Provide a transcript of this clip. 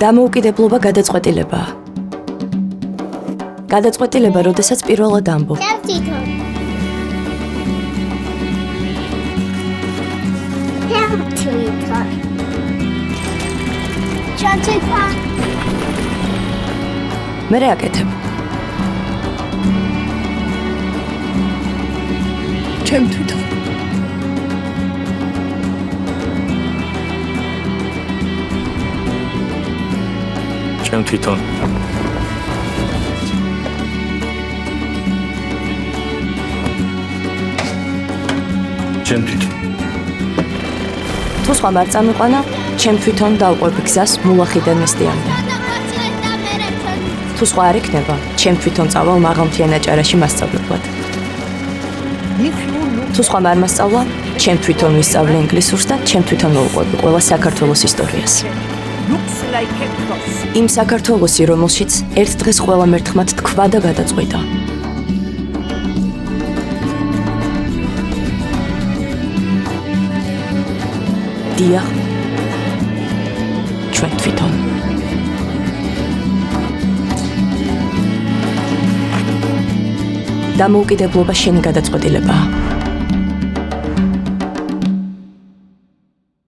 დამოუკიდებლობა გადაწყვეტილებაა. გადაწყვეტილება, როდესაც პირველად ამბობ. მე აკეთებ. ჩემ თვითონ. ჩემ თვითონ. ჩემ თვითონ. თუ სხვა არ წამიყვანა, ჩემ თვითონ დავყვები გზას მულახიდან მესტიამდე. თუ სხვა არ იქნება, ჩემ თვითონ წავალ მაღალმთიან აჭარაში მასწავლებლად. თუ სხვა არ მასწავლა, ჩემ თვითონ ვისწავლე ინგლისურს და ჩემ თვითონ ვუყვები ყველა საქართველოს ისტორიას. იმ საქართველოსი, რომელშიც ერთ დღეს ყველა მერთხმად თქვა და გადაწყვიტა. დიახ, ჩვენ თვითონ. დამოუკიდებლობა შენი გადაწყვეტილებაა.